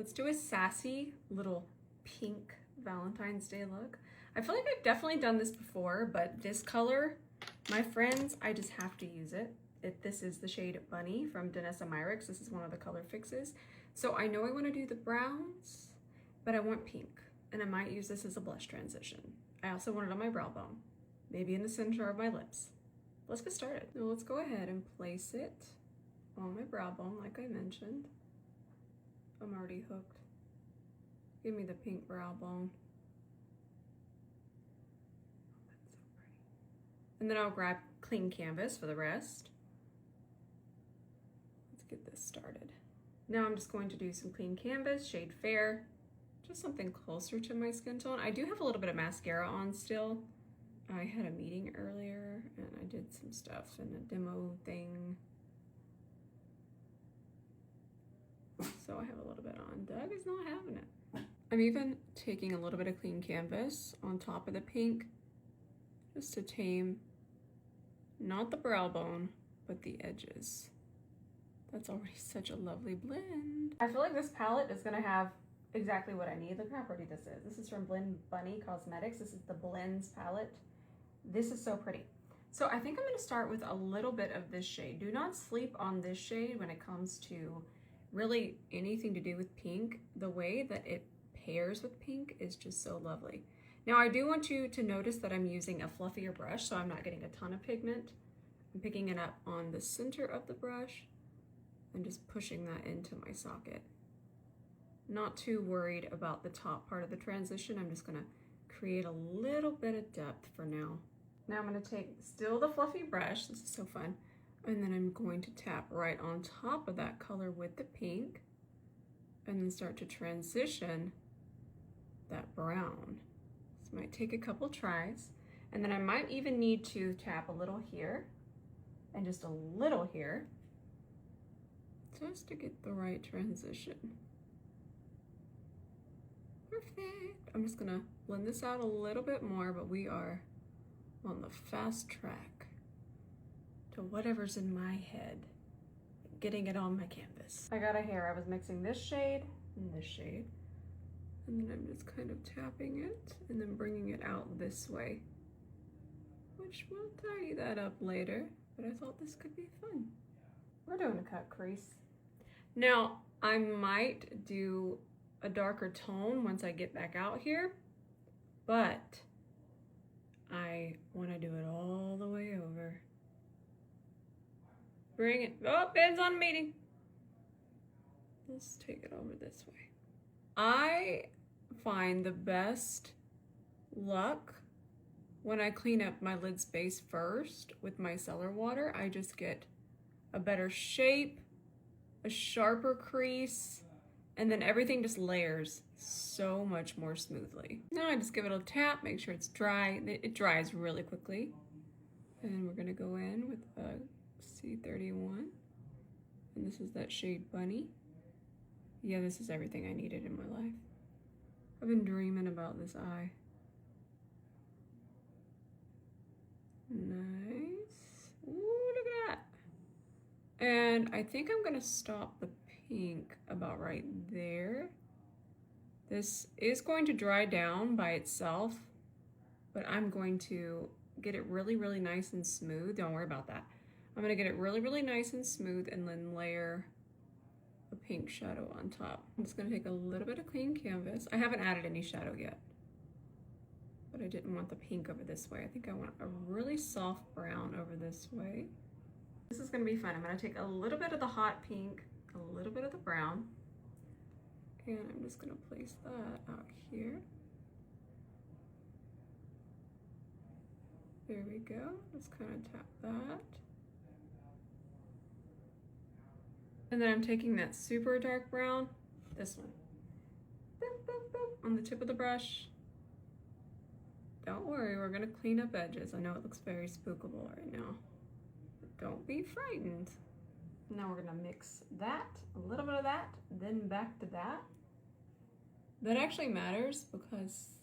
Let's do a sassy little pink Valentine's Day look. I feel like I've definitely done this before, but this color, my friends, I just have to use it. This is the shade Bunny from Danessa Myricks. This is one of the color fixes. So I know I want to do the browns, but I want pink, and I might use this as a blush transition. I also want it on my brow bone, maybe in the center of my lips. Let's get started. Now let's go ahead and place it on my brow bone, like I mentioned. I'm already hooked. Give me the pink brow bone. Oh, that's so pretty. And then I'll grab clean canvas for the rest. Let's get this started. Now I'm just going to do some clean canvas, shade Fair, just something closer to my skin tone. I do have a little bit of mascara on still. I had a meeting earlier and I did some stuff in a demo thing. So I have a little bit on. Doug is not having it. I'm even taking a little bit of clean canvas on top of the pink just to tame not the brow bone, but the edges. That's already such a lovely blend. I feel like this palette is gonna have exactly what I need. Look how pretty this is. This is from Bunny Cosmetics. This is the Blends palette. This is so pretty. So I think I'm gonna start with a little bit of this shade. Do not sleep on this shade when it comes to really anything to do with pink. The way that it pairs with pink is just so lovely. Now I do want you to notice that I'm using a fluffier brush, so I'm not getting a ton of pigment. I'm picking it up on the center of the brush and just pushing that into my socket. Not too worried about the top part of the transition. I'm just gonna create a little bit of depth for now. Now I'm gonna take still the fluffy brush, this is so fun, and then I'm going to tap right on top of that color with the pink and then start to transition that brown. This might take a couple tries, and then I might even need to tap a little here and just a little here just to get the right transition. Perfect. I'm just gonna blend this out a little bit more, but we are on the fast track to whatever's in my head, getting it on my canvas. I got a hair. I was mixing this shade and this shade, and then I'm just kind of tapping it and then bringing it out this way, which we'll tidy that up later, but I thought this could be fun. We're doing a cut crease. Now, I might do a darker tone once I get back out here, but I want to do it all the way over. Bring it. Oh, Ben's on a meeting. Let's take it over this way. I find the best luck when I clean up my lid space first with my micellar water. I just get a better shape, a sharper crease, and then everything just layers so much more smoothly. Now I just give it a tap, make sure it's dry. It dries really quickly. And we're gonna go in with a C31. And this is that shade Bunny. Yeah, this is everything I needed in my life. I've been dreaming about this eye. Nice. Ooh, look at that. And I think I'm gonna stop the pink about right there. This is going to dry down by itself, but I'm going to get it really, really nice and smooth. Don't worry about that. I'm gonna get it really, really nice and smooth and then layer a pink shadow on top. I'm just gonna take a little bit of clean canvas. I haven't added any shadow yet, but I didn't want the pink over this way. I think I want a really soft brown over this way. This is gonna be fun. I'm gonna take a little bit of the hot pink, a little bit of the brown, and I'm just gonna place that out here. There we go. Just kind of tap that. And then I'm taking that super dark brown, this one, boop, boop, boop, on the tip of the brush. Don't worry, we're gonna clean up edges. I know it looks very spookable right now, but don't be frightened. Now we're gonna mix that, a little bit of that, then back to that. That actually matters because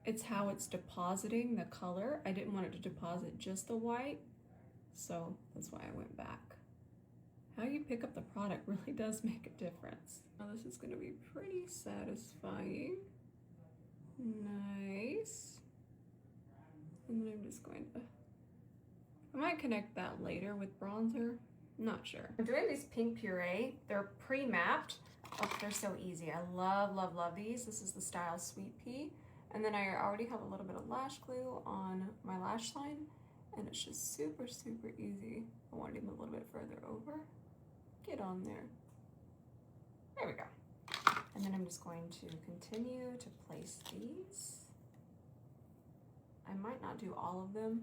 it's how it's depositing the color. I didn't want it to deposit just the white, so that's why I went back. how you pick up the product really does make a difference. Now this is gonna be pretty satisfying. Nice. And then I'm just going to, I might connect that later with bronzer. Not sure. I'm doing these pink puree. They're pre-mapped. Oh, they're so easy. I love, love, love these. This is the style Sweet Pea. And then I already have a little bit of lash glue on my lash line. And it's just super, super easy. I want to even a little bit further over. Get on there. There we go. And then I'm just going to continue to place these. I might not do all of them.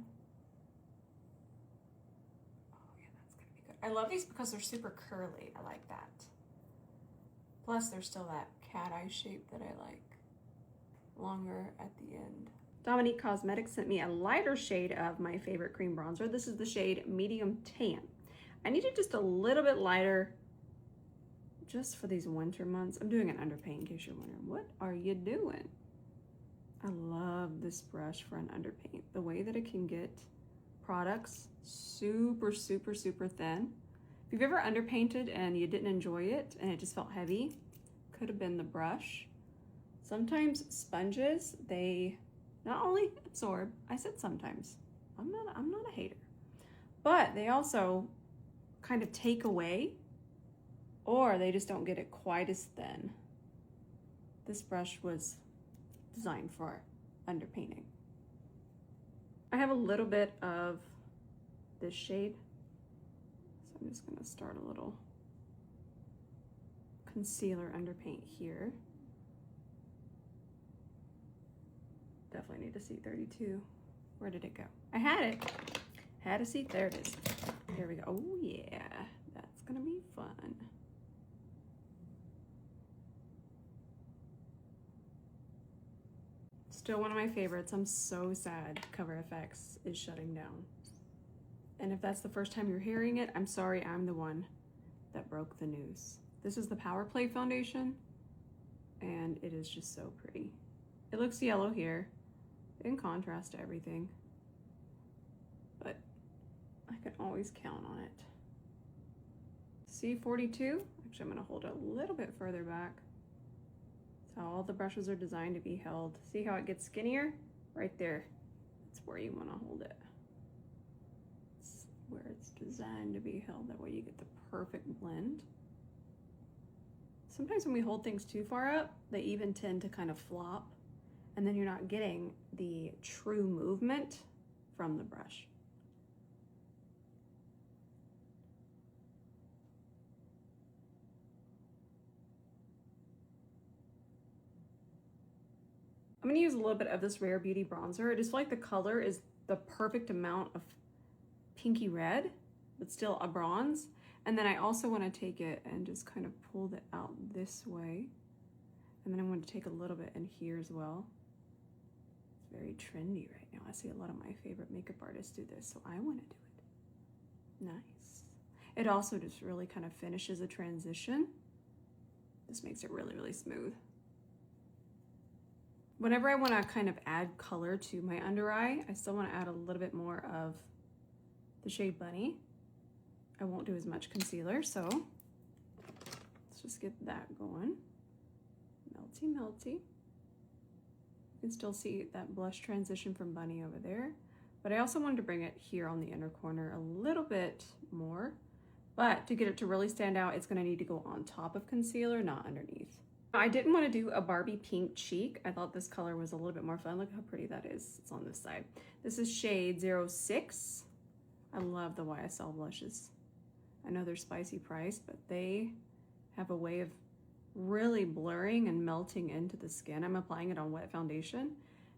Oh yeah, that's gonna be good. I love these because they're super curly. I like that. Plus there's still that cat eye shape that I like. Longer at the end. Dominique Cosmetics sent me a lighter shade of my favorite cream bronzer. This is the shade Medium Tan. I need it just a little bit lighter just for these winter months. I'm doing an underpaint in case you're wondering, what are you doing? I love this brush for an underpaint. The way that it can get products super, super, super thin. If you've ever underpainted and you didn't enjoy it and it just felt heavy, could have been the brush. Sometimes sponges, they not only absorb, I said sometimes, I'm not a hater, but they also kind of take away, or they just don't get it quite as thin. This brush was designed for underpainting. I have a little bit of this shade, so I'm just gonna start a little concealer underpaint here. Definitely need a C32. Where did it go? I had it. Had a seat. There it is. Here we go. Oh yeah, that's gonna be fun. Still one of my favorites. I'm so sad Cover FX is shutting down. And if that's the first time you're hearing it, I'm sorry, I'm the one that broke the news. This is the Power Play foundation, and it is just so pretty. It looks yellow here, in contrast to everything, but I can always count on it. C42, actually I'm gonna hold it a little bit further back. That's how all the brushes are designed to be held. See how it gets skinnier? Right there, that's where you wanna hold it. It's where it's designed to be held, that way you get the perfect blend. Sometimes when we hold things too far up, they even tend to kind of flop, and then you're not getting the true movement from the brush. I'm gonna use a little bit of this Rare Beauty bronzer. I just feel like the color is the perfect amount of pinky red, but still a bronze. And then I also wanna take it and just kind of pull it out this way. And then I'm going to take a little bit in here as well. It's very trendy right now. I see a lot of my favorite makeup artists do this, so I want to do it. Nice. It also just really kind of finishes a transition. This makes it really, really smooth. Whenever I want to kind of add color to my under eye, I still want to add a little bit more of the shade Bunny. I won't do as much concealer, so let's just get that going. Melty, melty. You can still see that blush transition from Bunny over there, but I also wanted to bring it here on the inner corner a little bit more. But to get it to really stand out, it's going to need to go on top of concealer, not underneath. I didn't want to do a Barbie pink cheek. I thought this color was a little bit more fun. Look how pretty that is. It's on this side. This is shade 06. I love the YSL blushes. I know they're spicy priced, but they have a way of really blurring and melting into the skin. I'm applying it on wet foundation,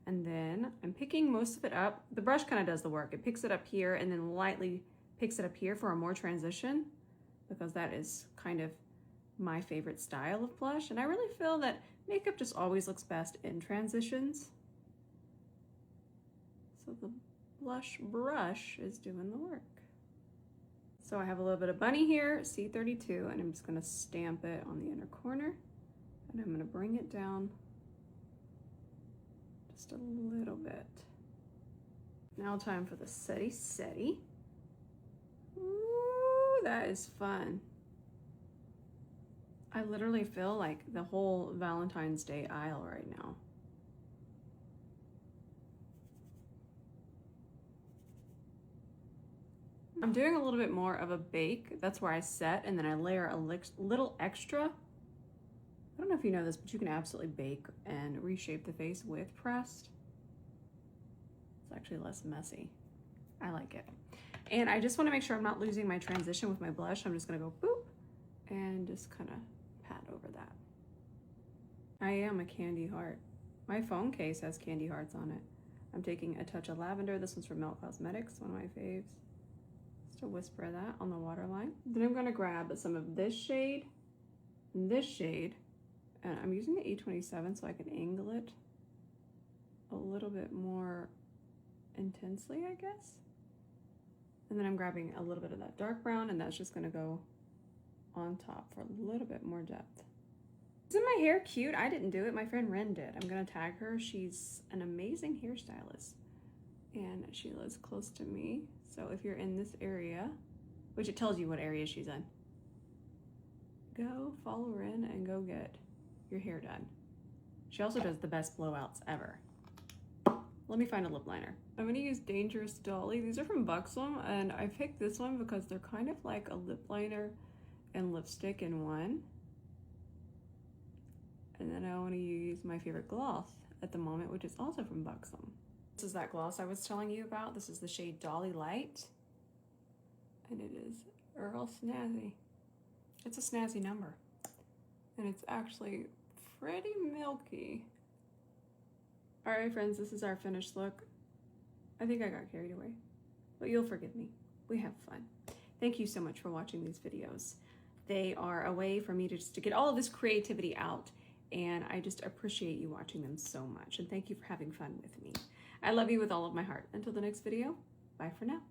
and then I'm picking most of it up. The brush kind of does the work. It picks it up here and then lightly picks it up here for a more transition, because that is kind of my favorite style of blush. And I really feel that makeup just always looks best in transitions. So the blush brush is doing the work. So I have a little bit of Bunny here, C32, and I'm just gonna stamp it on the inner corner, and I'm gonna bring it down just a little bit. Now time for the Seti Seti. Ooh, that that is fun. I literally feel like the whole Valentine's Day aisle right now. I'm doing a little bit more of a bake. That's where I set, and then I layer a little extra. I don't know if you know this, but you can absolutely bake and reshape the face with pressed. It's actually less messy. I like it. And I just want to make sure I'm not losing my transition with my blush. I'm just gonna go boop and just kind of pat over that. I am a candy heart. My phone case has candy hearts on it. I'm taking a touch of lavender. This one's from Melt Cosmetics, one of my faves. Just a whisper of that on the waterline. Then I'm gonna grab some of this shade and this shade, and I'm using the E27 so I can angle it a little bit more intensely, I guess. And then I'm grabbing a little bit of that dark brown, and that's just gonna go on top for a little bit more depth. Isn't my hair cute? I didn't do it, my friend Ren did. I'm gonna tag her. She's an amazing hairstylist, and she lives close to me. So if you're in this area, which it tells you what area she's in, go follow Ren and go get your hair done. She also does the best blowouts ever. Let me find a lip liner. I'm gonna use Dangerous Dolly. These are from Buxom, and I picked this one because they're kind of like a lip liner and lipstick in one. And then I wanna use my favorite gloss at the moment, which is also from Buxom. This is that gloss I was telling you about. This is the shade Dolly Light, and it is Earl Snazzy. It's a snazzy number, and it's actually pretty milky. All right, friends, this is our finished look. I think I got carried away, but you'll forgive me. We have fun. Thank you so much for watching these videos. They are a way for me to just to get all of this creativity out, and I just appreciate you watching them so much. And thank you for having fun with me. I love you with all of my heart. Until the next video, bye for now.